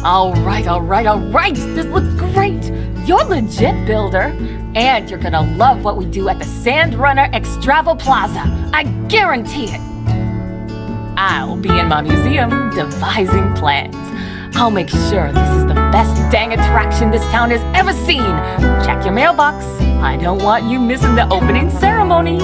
All right. This looks great. You're a legit builder. And you're gonna love what we do at the Sandrunner Extravo Plaza. I guarantee it. I'll be in my museum devising plans. I'll make sure this is the best dang attraction this town has ever seen. Check your mailbox. I don't want you missing the opening ceremony.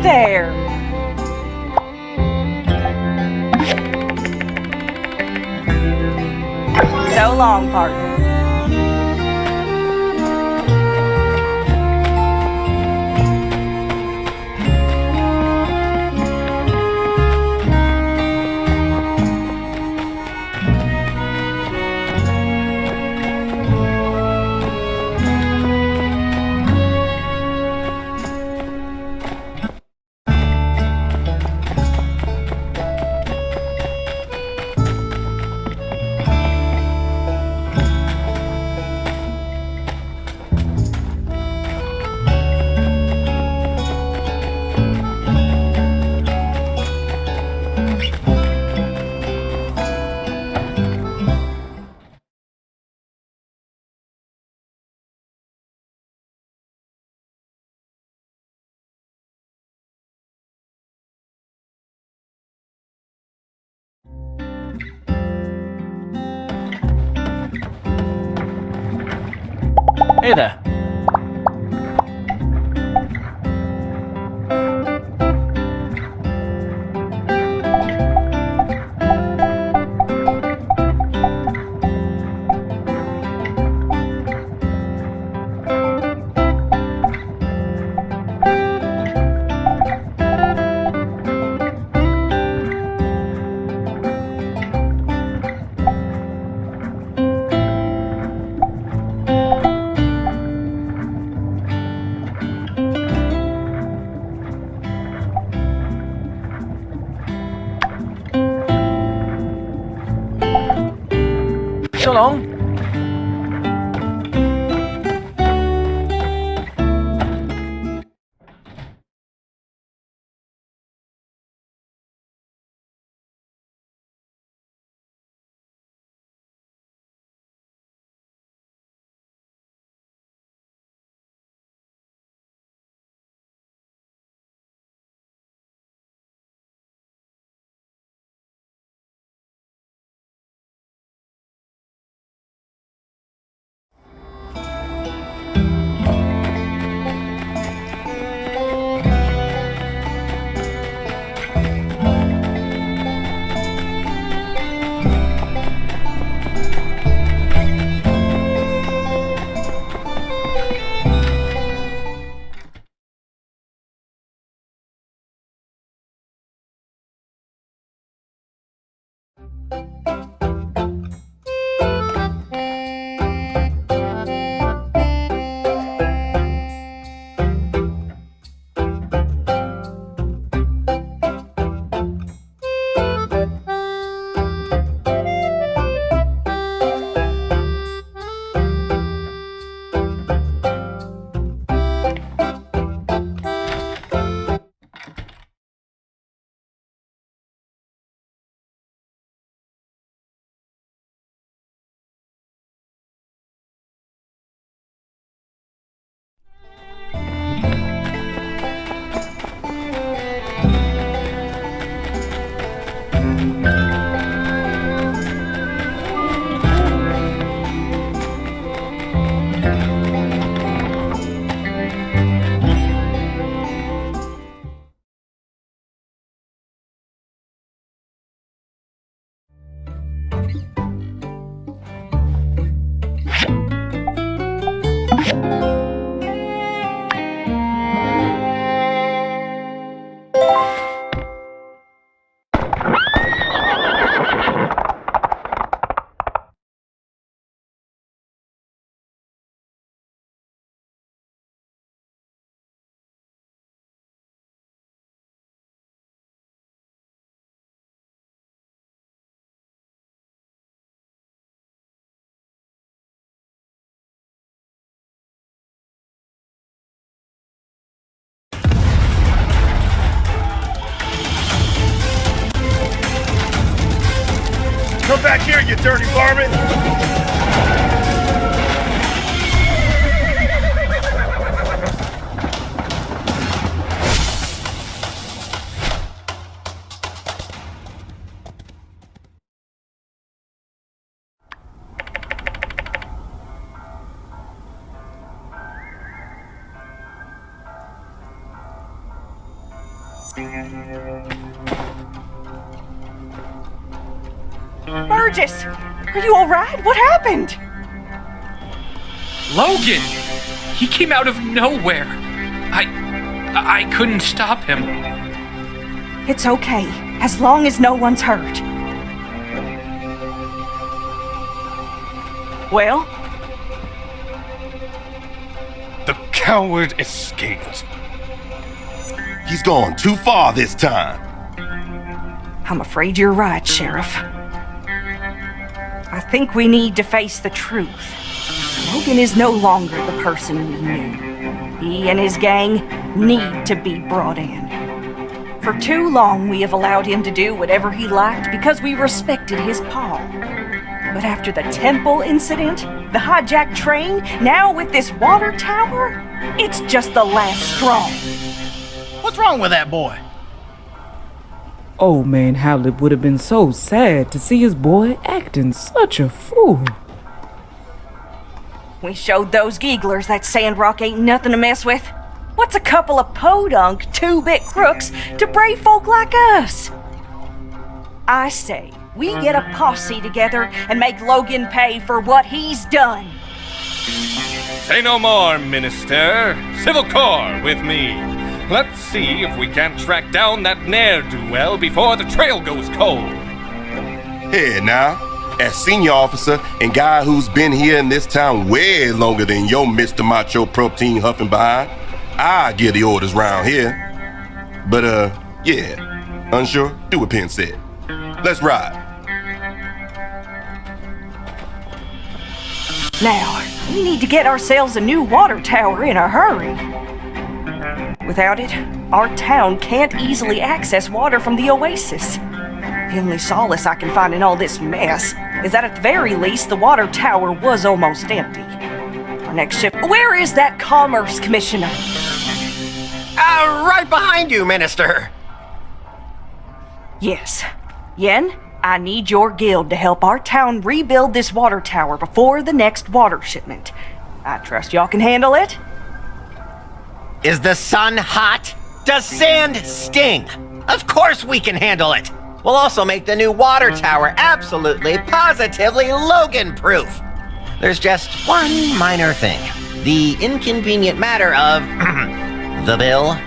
there! So long, partner. Hey there. So long. Come back here, you dirty varmint! Burgess! Are you alright? What happened? Logan! He came out of nowhere. I couldn't stop him. It's okay, as long as no one's hurt. Well? The coward escaped. He's gone too far this time. I'm afraid you're right, Sheriff. I think we need to face the truth. Logan is no longer the person we knew. He and his gang need to be brought in. For too long, we have allowed him to do whatever he liked because we respected his paw. But after the temple incident, the hijacked train, now with this water tower, it's just the last straw. What's wrong with that boy? Old man Howlett would have been so sad to see his boy acting such a fool. We showed those geeglers that Sandrock ain't nothing to mess with. What's a couple of podunk two-bit crooks to brave folk like us? I say, we get a posse together and make Logan pay for what he's done. Say no more, Minister. Civil Corps with me. Let's see if we can't track down that ne'er-do-well before the trail goes cold. Hey, now, as senior officer and guy who's been here in this town way longer than your Mr. Macho protein huffing behind, I give the orders round here. But, yeah, unsure? Do what Penn said. Let's ride. Now, we need to get ourselves a new water tower in a hurry. Without it, our town can't easily access water from the oasis. The only solace I can find in all this mess is that at the very least the water tower was almost empty. Our next ship... Where is that Commerce Commissioner? Right behind you, Minister. Yes. Yen, I need your guild to help our town rebuild this water tower before the next water shipment. I trust y'all can handle it? Is the sun hot? Does sand sting? Of course we can handle it. We'll also make the new water tower absolutely, positively Logan-proof. There's just one minor thing. The inconvenient matter of the bill.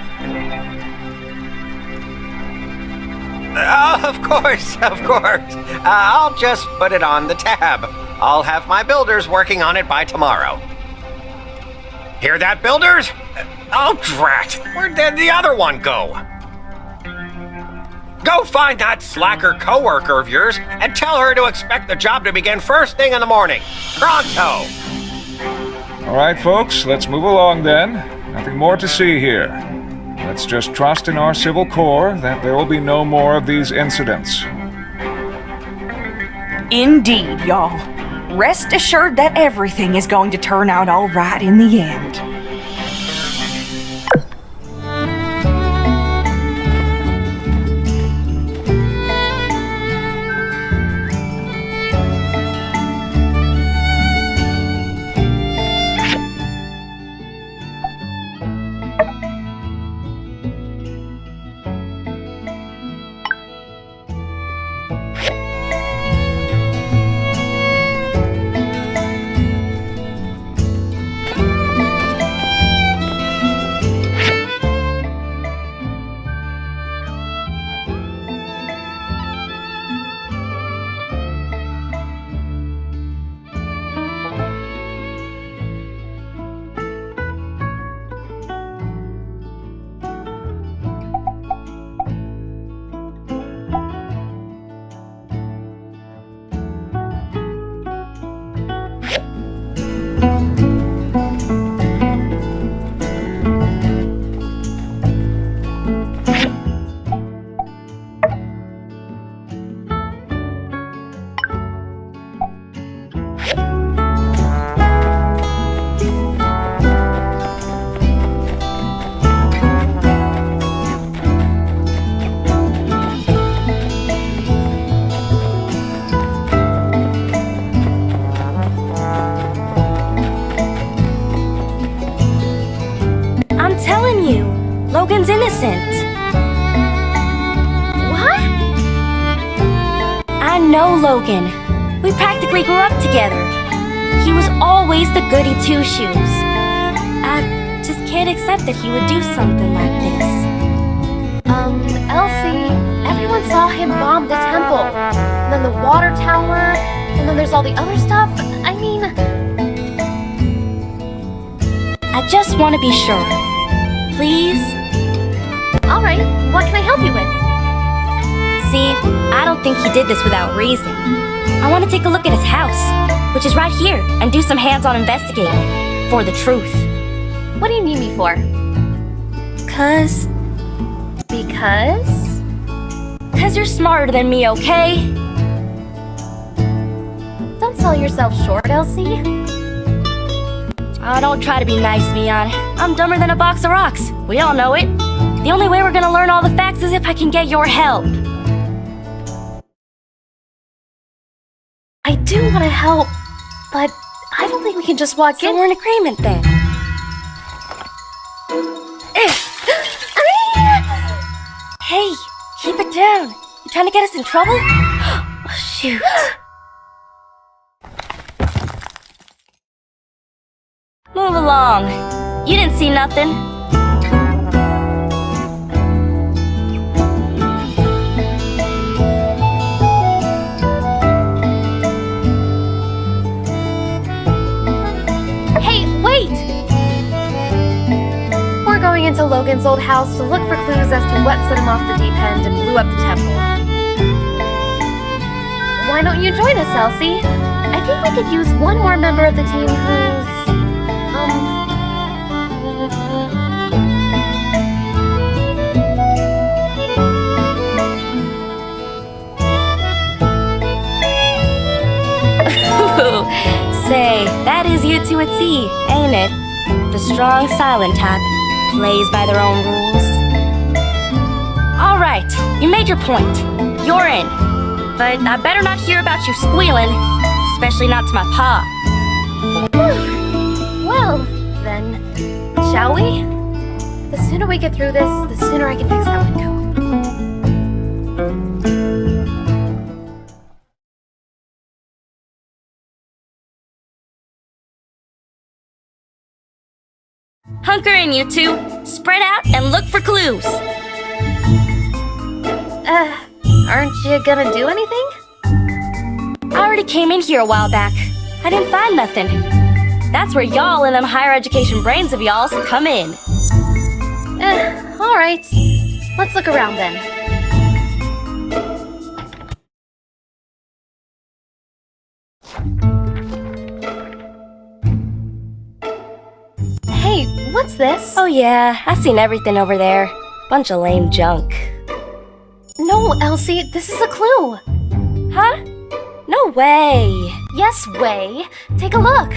Of course, of course. I'll just put it on the tab. I'll have my builders working on it by tomorrow. Hear that, builders? Oh, drat! Where did the other one go? Go find that slacker coworker of yours and tell her to expect the job to begin first thing in the morning. Pronto! All right, folks, let's move along then. Nothing more to see here. Let's just trust in our Civil Corps that there will be no more of these incidents. Indeed, y'all. Rest assured that everything is going to turn out all right in the end. Logan's innocent. What? I know Logan. We practically grew up together. He was always the goody two-shoes. I just can't accept that he would do something like this. Elsie, everyone saw him bomb the temple, and then the water tower, and then there's all the other stuff. I mean... I just want to be sure. Please? Alright, what can I help you with? See, I don't think he did this without reason. I want to take a look at his house, which is right here, and do some hands-on investigating for the truth. What do you need me for? Because you're smarter than me, okay? Don't sell yourself short, Elsie. Oh, don't try to be nice, Mion. I'm dumber than a box of rocks. We all know it. The only way we're gonna learn all the facts is if I can get your help. I do want to help, but I don't think we can just walk So in. we're in agreement then. Hey, keep it down. You trying to get us in trouble? Oh, shoot. Move along. You didn't see nothing. Hey, wait! We're going into Logan's old house to look for clues as to what set him off the deep end and blew up the temple. Why don't you join us, Elsie? I think we could use one more member of the team who's... Say, that is you two at sea, ain't it? The strong silent type, plays by their own rules. Alright, you made your point. You're in. But I better not hear about you squealing, especially not to my pa. Well, then, shall we? The sooner we get through this, the sooner I can fix that window. Hunker in, you two. Spread out and look for clues. Aren't you gonna do anything? I already came in here a while back. I didn't find nothing. That's where y'all and them higher education brains of y'all's come in. Alright. Let's look around then. Hey, what's this? Oh yeah, I've seen everything over there. Bunch of lame junk. No, Elsie, this is a clue. Huh? No way. Yes way. Take a look.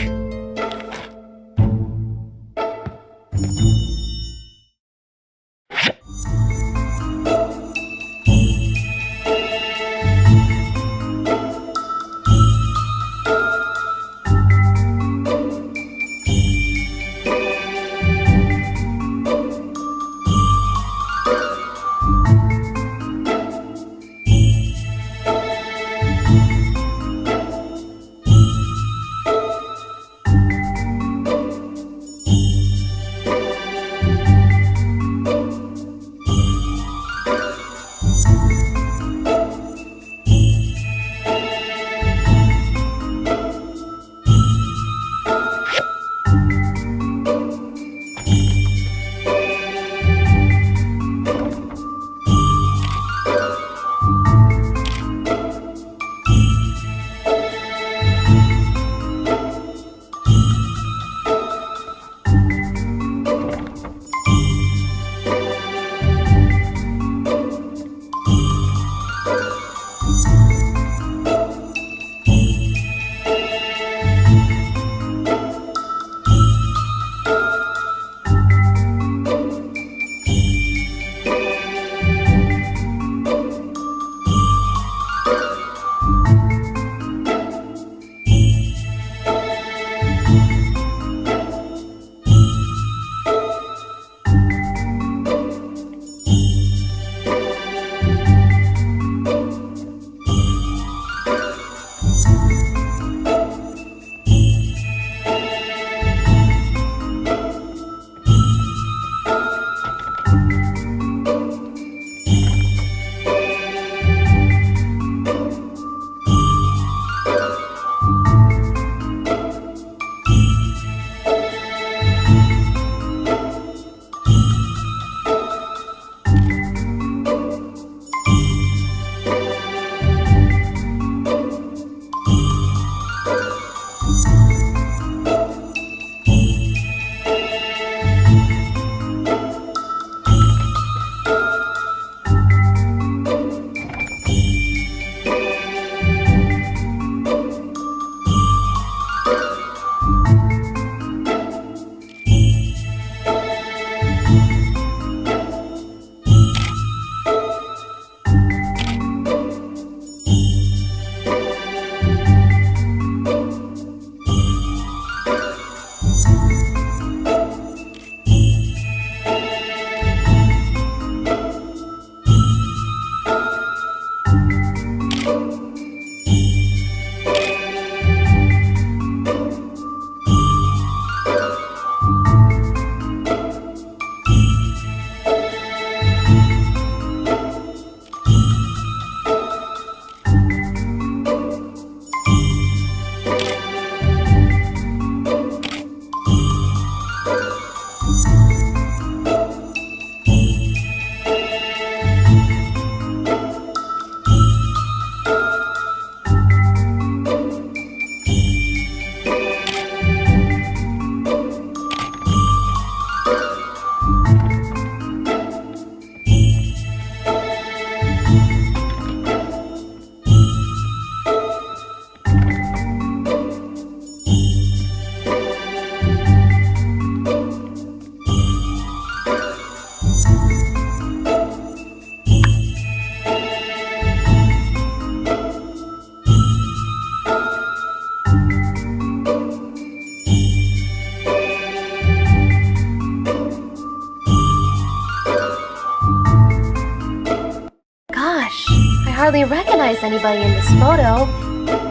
hardly recognize anybody in this photo.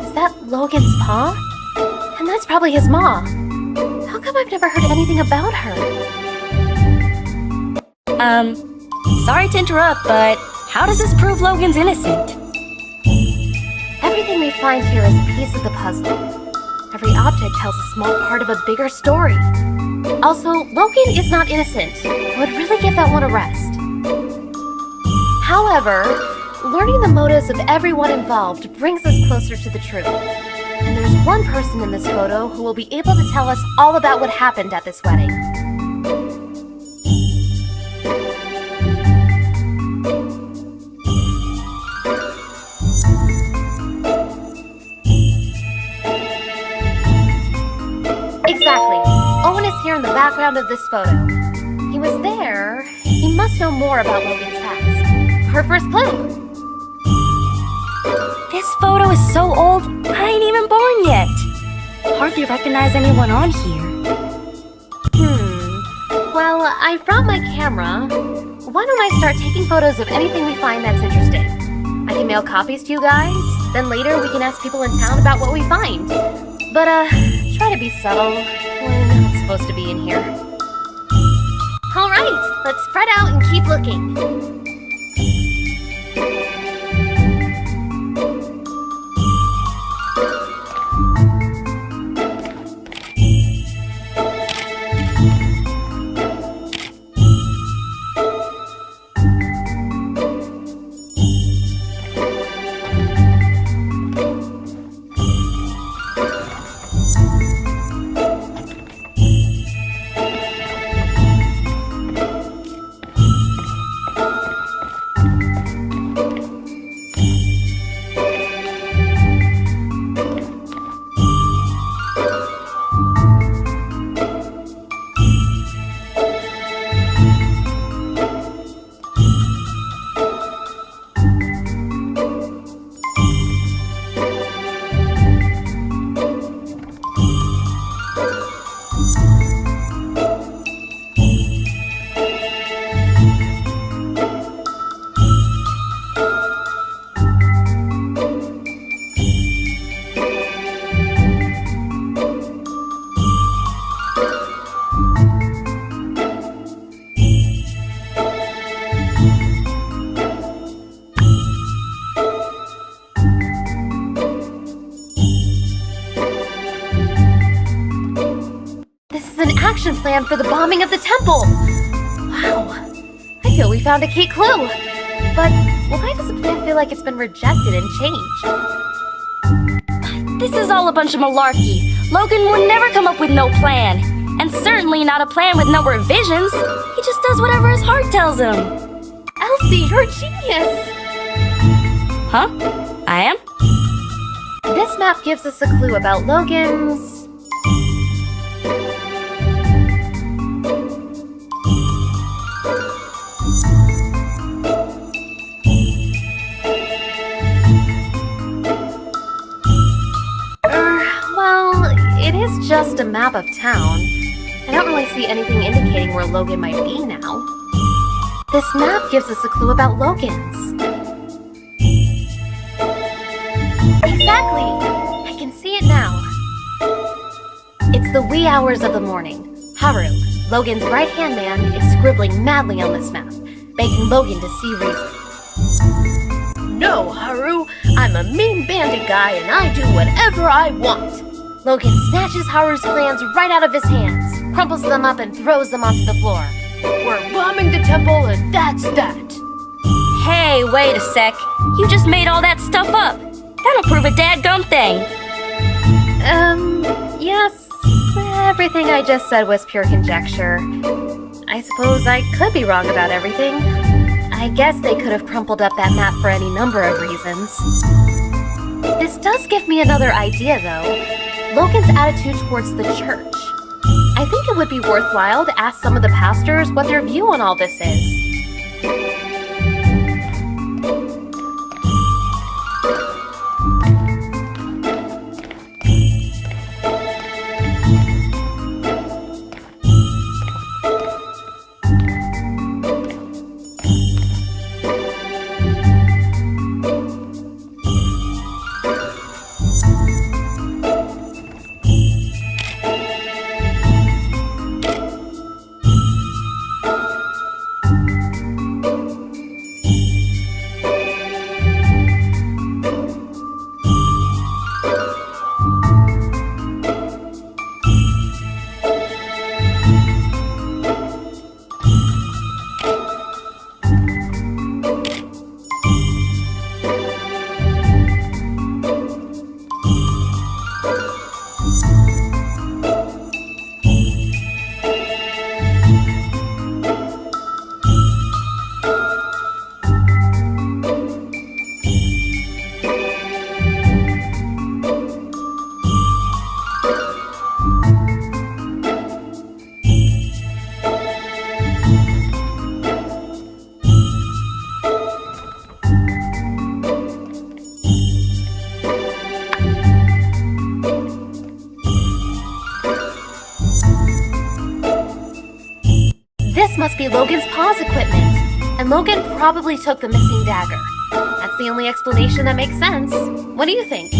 Is that Logan's pa? And that's probably his ma. How come I've never heard anything about her? Sorry to interrupt, but How does this prove Logan's innocent? Everything we find here is a piece of the puzzle. Every object tells a small part of a bigger story. Also, Logan is not innocent. I would really give that one a rest. However, learning the motives of everyone involved brings us closer to the truth. And there's one person in this photo who will be able to tell us all about what happened at this wedding. Exactly. Owen is here in the background of this photo. He was there. He must know more about Logan's past. Her first clue. This photo is so old, I ain't even born yet. Hardly recognize anyone on here. Well, I brought my camera. Why don't I start taking photos of anything we find that's interesting? I can mail copies to you guys, then later we can ask people in town about what we find. But, try to be subtle. We're not supposed to be in here. Alright, let's spread out and keep looking. Action plan for the bombing of the temple! Wow, I feel we found a key clue. But why does the plan feel like it's been rejected and changed? This is all a bunch of malarkey. Logan would never come up with no plan. And certainly not a plan with no revisions. He just does whatever his heart tells him. Elsie, you're a genius! Huh? I am? This map gives us a clue about Logan's... just a map of town. I don't really see anything indicating where Logan might be now. This map gives us a clue about Logan's. Exactly! I can see it now. It's the wee hours of the morning. Haru, Logan's right-hand man, is scribbling madly on this map, begging Logan to see reason. No, Haru! I'm a mean bandit guy and I do whatever I want! Logan snatches Haru's plans right out of his hands, crumples them up and throws them onto the floor. We're bombing the temple and that's that! Hey, wait a sec. You just made all that stuff up. That'll prove a dadgum thing. Yes. Everything I just said was pure conjecture. I suppose I could be wrong about everything. I guess they could have crumpled up that map for any number of reasons. This does give me another idea, though. Logan's attitude towards the church. I think it would be worthwhile to ask some of the pastors what their view on all this is. be Logan's pause equipment, and Logan probably took the missing dagger. That's the only explanation that makes sense. What do you think?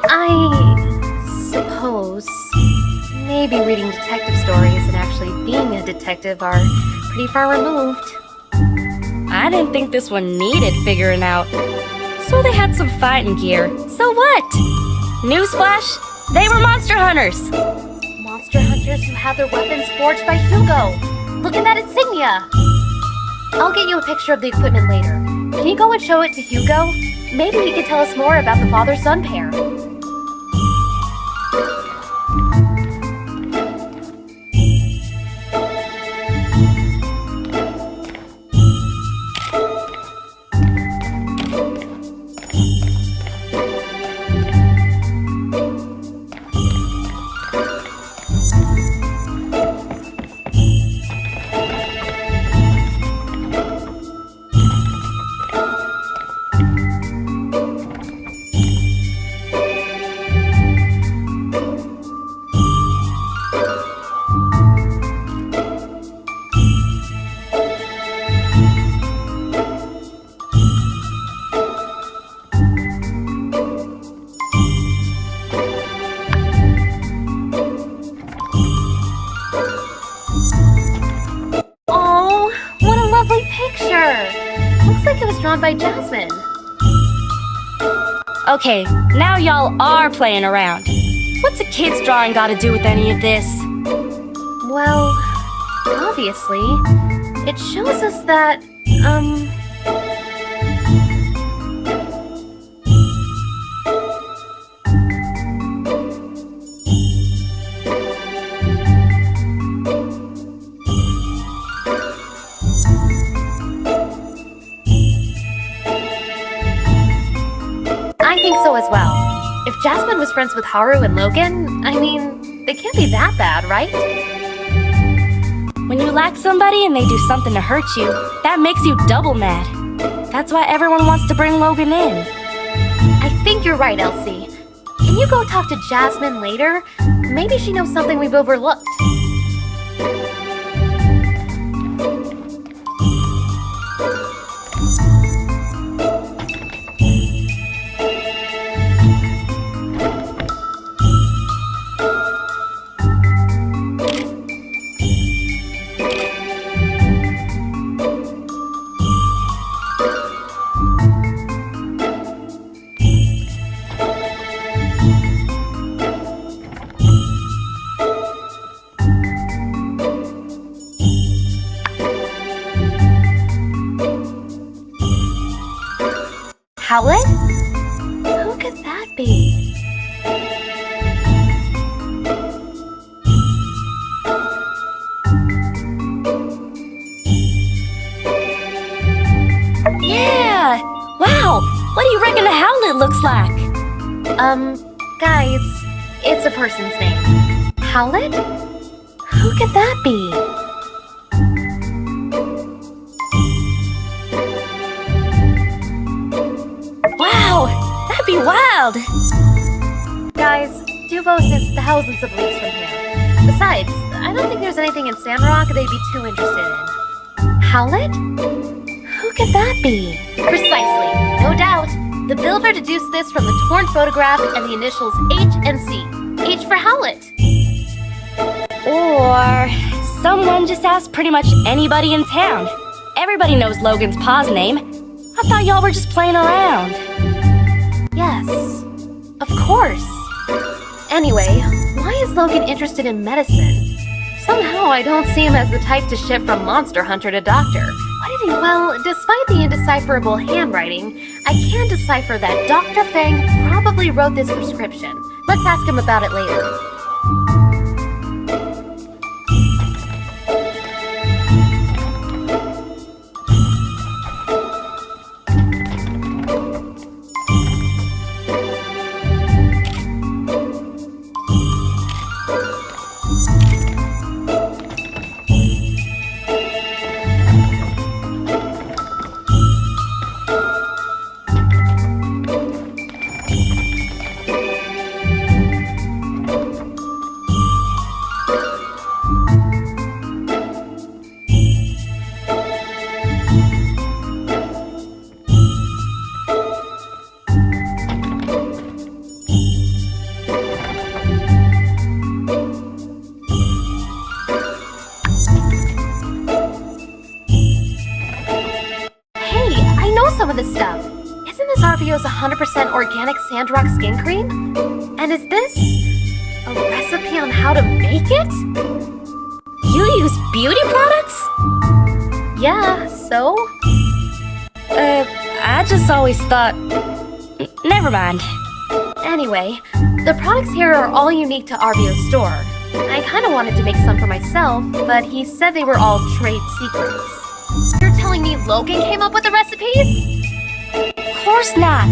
I suppose maybe reading detective stories and actually being a detective are pretty far removed. I didn't think this one needed figuring out. So they had some fighting gear. So what? Newsflash, they were monster hunters. Monster hunters who had their weapons forged by Hugo. Look at that insignia. I'll get you a picture of the equipment later. Can you go and show it to Hugo? Maybe he can tell us more about the father-son pair. By Jasmine. Okay, now y'all are playing around. What's a kid's drawing got to do with any of this? Well, obviously, it shows us that, as well. If Jasmine was friends with Haru and Logan, I mean, they can't be that bad, right? When you like somebody and they do something to hurt you, that makes you double mad. That's why everyone wants to bring Logan in. I think you're right, Elsie. Can you go talk to Jasmine later? Maybe she knows something we've overlooked. Howlett? Who could that be? Yeah! Wow! What do you reckon a Howlett looks like? Guys, it's a person's name. Howlett? Who could that be? That'd be wild! Guys, Duvos is thousands of leagues from here. Besides, I don't think there's anything in Sandrock they'd be too interested in. Howlett? Who could that be? Precisely, no doubt. The builder deduced this from the torn photograph and the initials H and C. H for Howlett. Or someone just asked pretty much anybody in town. Everybody knows Logan's pa's name. I thought y'all were just playing around. Yes, of course. Anyway, why is Logan interested in medicine? Somehow I don't see him as the type to shift from monster hunter to doctor. Why did he? Well, despite the indecipherable handwriting, I can decipher that Dr. Fang probably wrote this prescription. Let's ask him about it later. some of this stuff. Isn't this RVO's 100% organic Sandrock skin cream? And is this a recipe on how to make it? You use beauty products? Yeah, so? I just always thought... Never mind. Anyway, the products here are all unique to RVO's store. I kinda wanted to make some for myself, but he said they were all trade secrets. You're telling me Logan came up with the recipes? Of course not.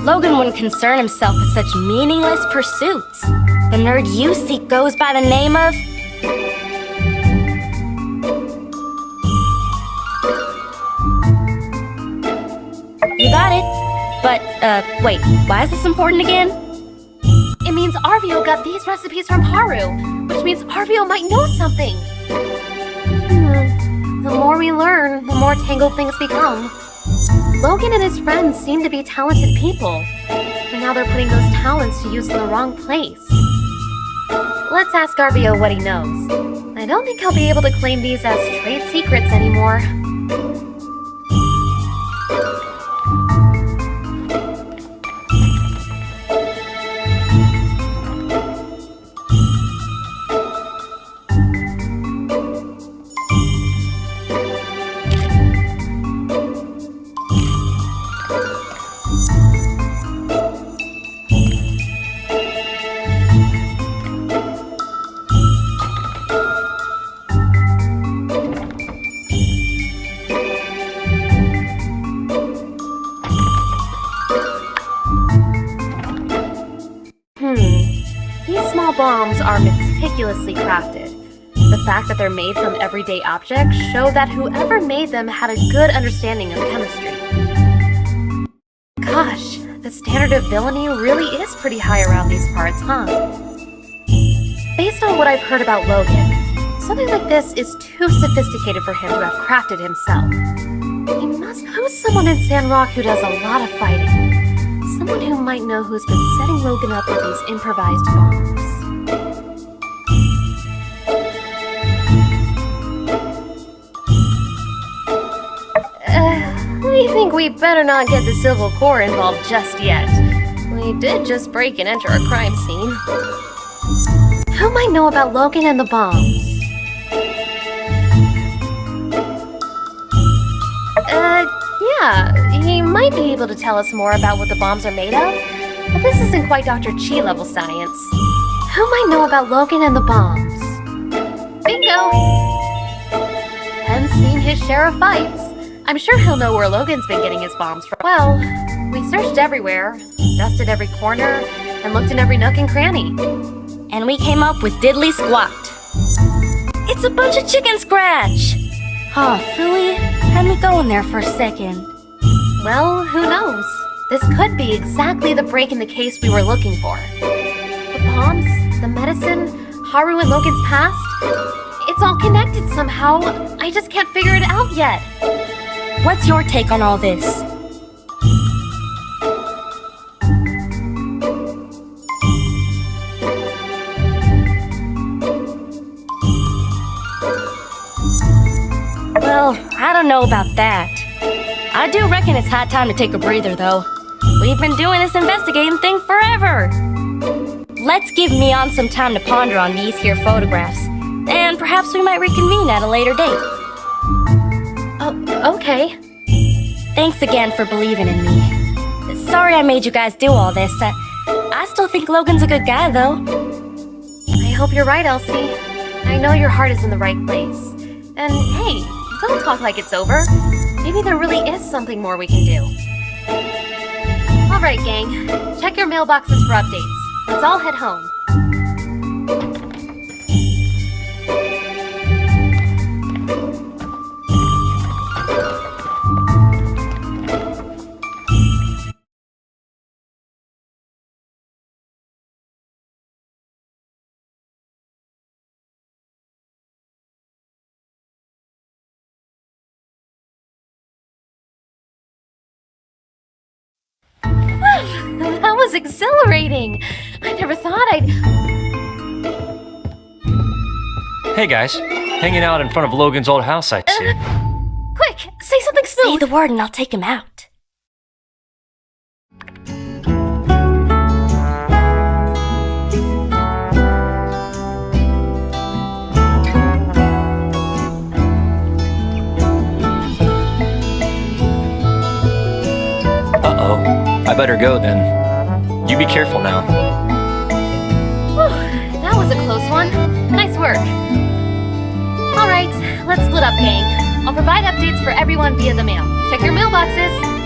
Logan wouldn't concern himself with such meaningless pursuits. The nerd you seek goes by the name of... You got it. But, wait, why is this important again? It means RVO got these recipes from Haru, which means RVO might know something. The more we learn, the more tangled things become. Logan and his friends seem to be talented people, and now they're putting those talents to use in the wrong place. Let's ask RVO what he knows. I don't think he'll be able to claim these as trade secrets anymore. These small bombs are meticulously crafted. The fact that they're made from everyday objects show that whoever made them had a good understanding of chemistry. Gosh, the standard of villainy really is pretty high around these parts, huh? Based on what I've heard about Logan, something like this is too sophisticated for him to have crafted himself. He must know someone in Sandrock who does a lot of fighting. Someone who might know who's been setting Logan up with these improvised bombs. I think we better not get the Civil Corps involved just yet. We did just break and enter a crime scene. Who might know about Logan and the bombs? Yeah, he might be able to tell us more about what the bombs are made of, but this isn't quite Dr. Chi level science. Who might know about Logan and the bombs? Bingo! Ben's seen his share of fights. I'm sure he'll know where Logan's been getting his bombs from. Well, we searched everywhere, dusted every corner, and looked in every nook and cranny. And we came up with diddly squat. It's a bunch of chicken scratch! Oh, Philly, had me going there for a second. Well, who knows? This could be exactly the break in the case we were looking for. The bombs, the medicine, Haru and Logan's past, it's all connected somehow. I just can't figure it out yet. What's your take on all this? Well, I don't know about that. I do reckon it's high time to take a breather, though. We've been doing this investigating thing forever. Let's give Mion some time to ponder on these here photographs, and perhaps we might reconvene at a later date. Oh, okay. Thanks again for believing in me. Sorry I made you guys do all this. I still think Logan's a good guy, though. I hope you're right, Elsie. I know your heart is in the right place. And hey, don't talk like it's over. Maybe there really is something more we can do. Alright, gang. Check your mailboxes for updates. Let's all head home. That was exhilarating! I never thought I'd... Hey guys, hanging out in front of Logan's old house, I see. Quick, say something smooth! Say the word and I'll take him out. better go then. You be careful now. Whew, that was a close one. Nice work. Alright, let's split up, gang. I'll provide updates for everyone via the mail. Check your mailboxes.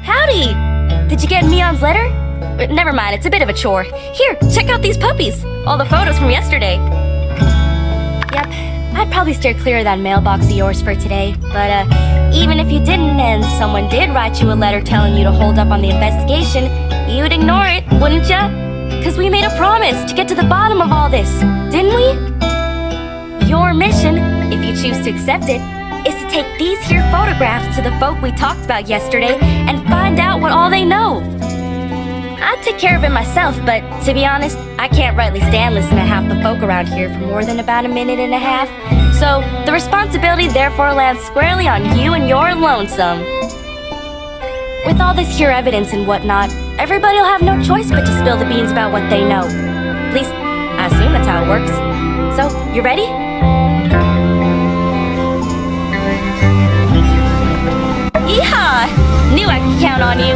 Howdy! Did you get Neon's letter? Never mind, it's a bit of a chore. Here, check out these puppies. All the photos from yesterday. Yep, I'd probably steer clear of that mailbox of yours for today. But, even if you didn't and someone did write you a letter telling you to hold up on the investigation, you'd ignore it, wouldn't ya? 'Cause we made a promise to get to the bottom of all this, didn't we? Your mission, if you choose to accept it, is to take these here photographs to the folk we talked about yesterday and find out what all they know. I'd take care of it myself, but to be honest, I can't rightly stand listening to half the folk around here for more than about a minute and a half. So the responsibility therefore lands squarely on you and your lonesome. With all this here evidence and whatnot, everybody'll have no choice but to spill the beans about what they know. At least, I assume that's how it works. So, you ready? Yeehaw! Knew I could count on you.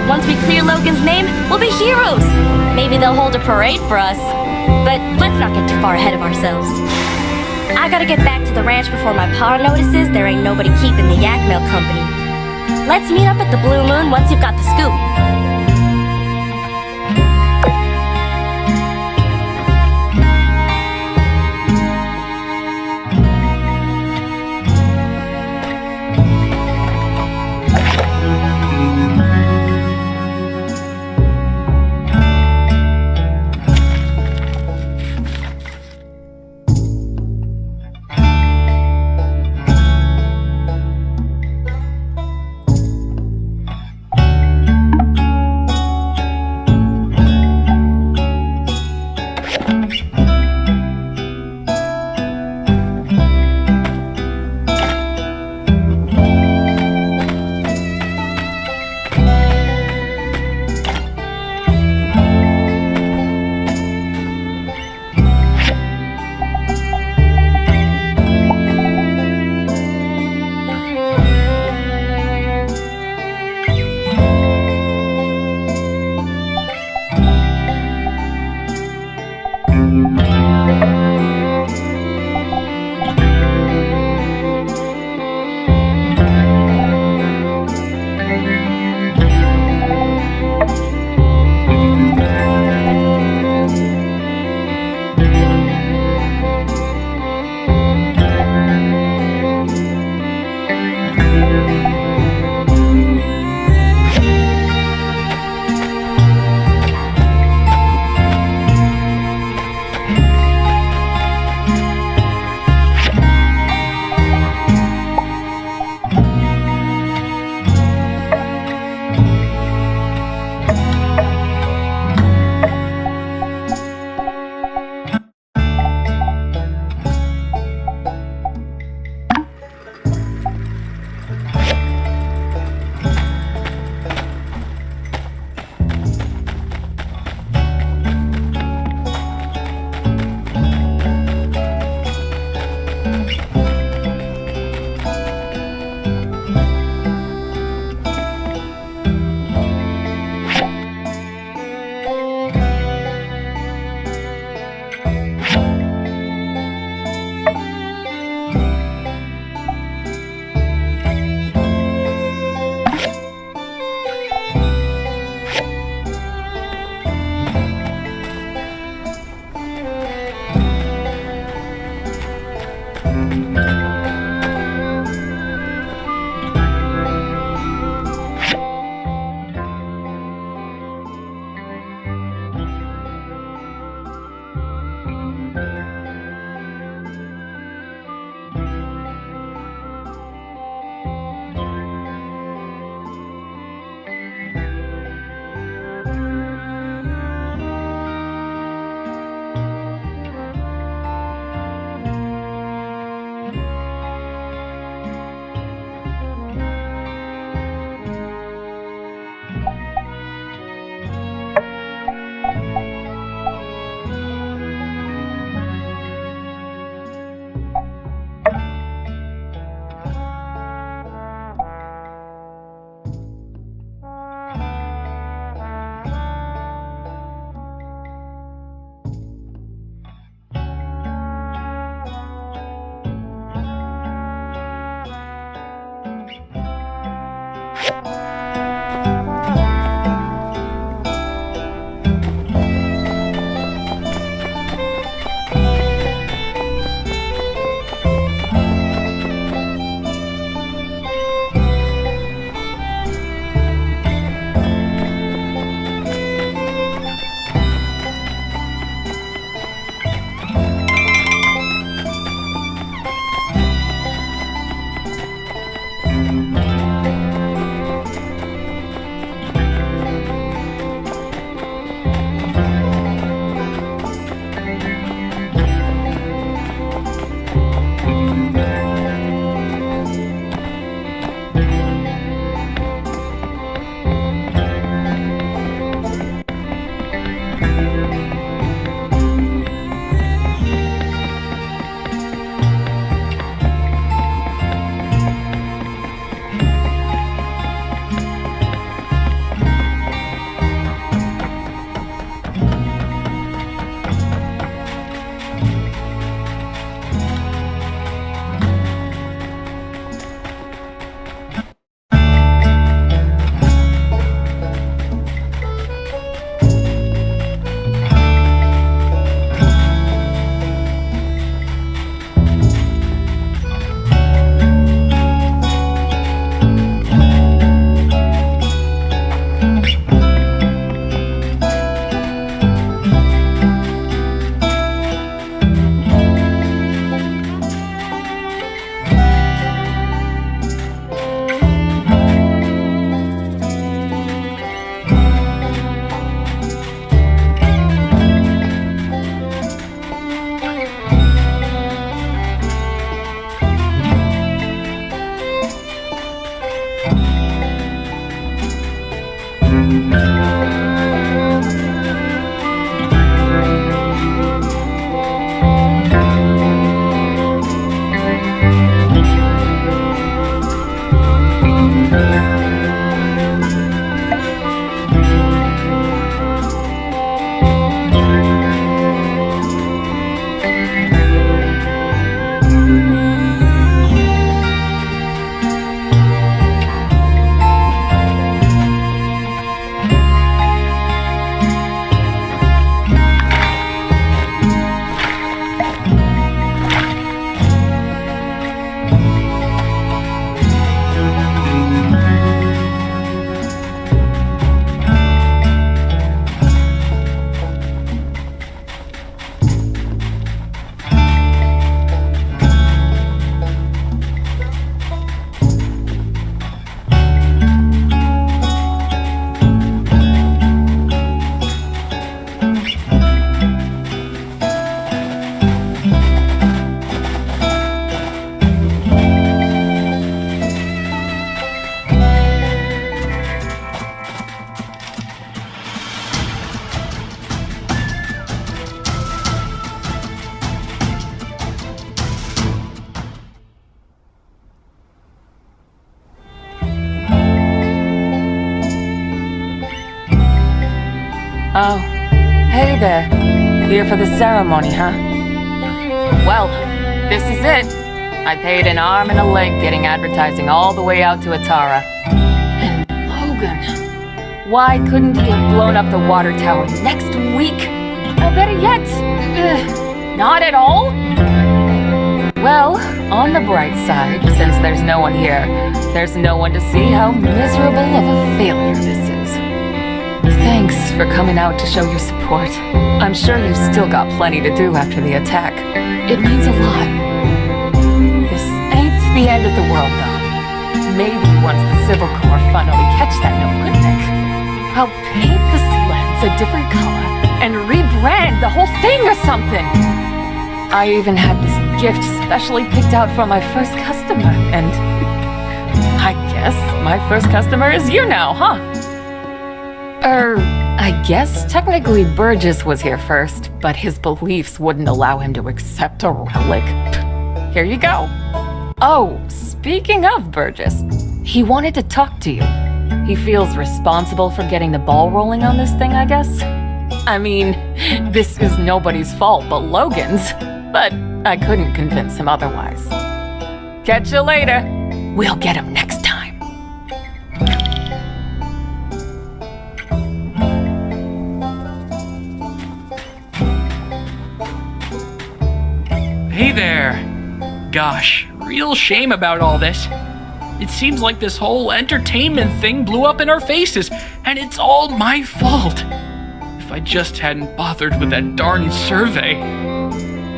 Once we clear Logan's name, we'll be heroes. Maybe they'll hold a parade for us. But let's not get too far ahead of ourselves. I gotta get back to the ranch before my pa notices there ain't nobody keeping the yak milk company. Let's meet up at the Blue Moon once you've got the scoop. Oh, hey there. Here for the ceremony, huh? Well, this is it. I paid an arm and a leg getting advertising all the way out to Atara. And Logan, why couldn't he have blown up the water tower next week? Or better yet, not at all? Well, on the bright side, since there's no one here, there's no one to see how miserable of a failure this is. Thanks for coming out to show your support. I'm sure you've still got plenty to do after the attack. It means a lot. This ain't the end of the world, though. Maybe once the Civil Corps finally catch that no-good-nick, I'll paint the sealands a different color and rebrand the whole thing or something. I even had this gift specially picked out for my first customer, and I guess my first customer is you now, huh? I guess technically Burgess was here first, but his beliefs wouldn't allow him to accept a relic. Here you go. Oh, speaking of Burgess, he wanted to talk to you. He feels responsible for getting the ball rolling on this thing, I guess. I mean, this is nobody's fault but Logan's, but I couldn't convince him otherwise. Catch you later. We'll get him next time. Hey there. Gosh, real shame about all this. It seems like this whole entertainment thing blew up in our faces, and it's all my fault. If I just hadn't bothered with that darn survey.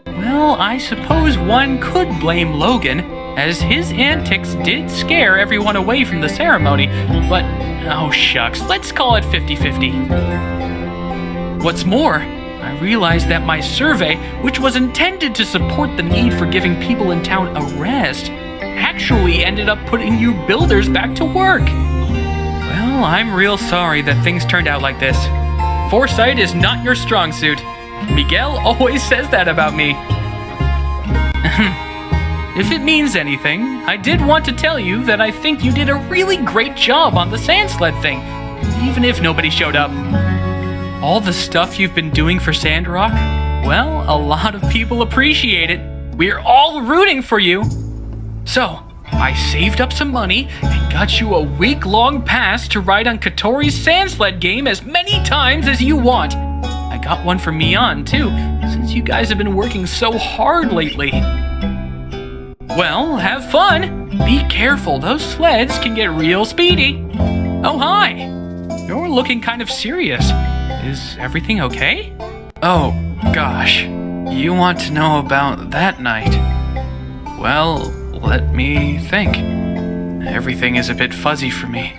Well, I suppose one could blame Logan, as his antics did scare everyone away from the ceremony, but oh shucks, let's call it 50-50. What's more, I realized that my survey, which was intended to support the need for giving people in town a rest, actually ended up putting you builders back to work. Well, I'm real sorry that things turned out like this. Foresight is not your strong suit. Miguel always says that about me. If it means anything, I did want to tell you that I think you did a really great job on the sand sled thing, even if nobody showed up. All the stuff you've been doing for Sandrock, well, a lot of people appreciate it. We're all rooting for you. So, I saved up some money and got you a week-long pass to ride on Katori's sand sled game as many times as you want. I got one for Mian, too, since you guys have been working so hard lately. Well, have fun. Be careful, those sleds can get real speedy. Oh, hi. You're looking kind of serious. Is everything okay? Oh, gosh. You want to know about that night? Well, let me think. Everything is a bit fuzzy for me.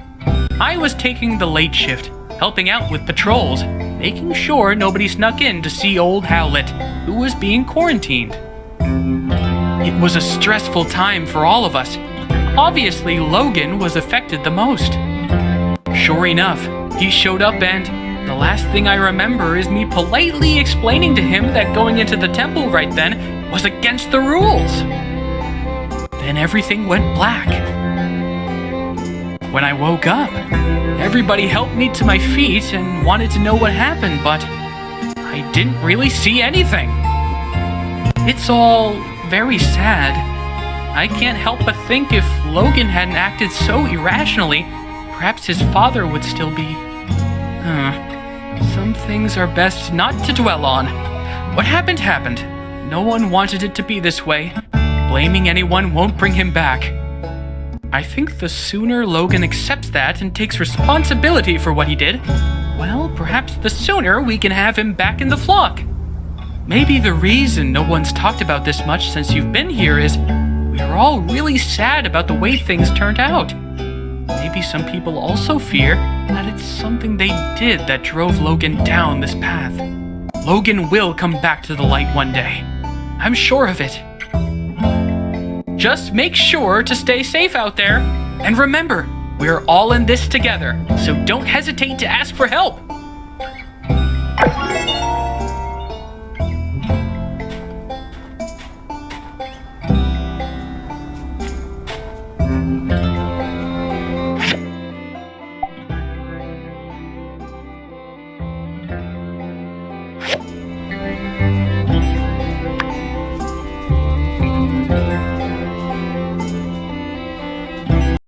I was taking the late shift, helping out with patrols, making sure nobody snuck in to see old Howlett, who was being quarantined. It was a stressful time for all of us. Obviously, Logan was affected the most. Sure enough, he showed up and the last thing I remember is me politely explaining to him that going into the temple right then was against the rules. Then everything went black. When I woke up, everybody helped me to my feet and wanted to know what happened, but I didn't really see anything. It's all very sad. I can't help but think if Logan hadn't acted so irrationally, perhaps his father would still be... Some things are best not to dwell on. What happened happened. No one wanted it to be this way. Blaming anyone won't bring him back. I think the sooner Logan accepts that and takes responsibility for what he did, well, perhaps the sooner we can have him back in the flock. Maybe the reason no one's talked about this much since you've been here is we are all really sad about the way things turned out. Maybe some people also fear that it's something they did that drove Logan down this path. Logan will come back to the light one day. I'm sure of it. Just make sure to stay safe out there. And remember, we're all in this together, so don't hesitate to ask for help.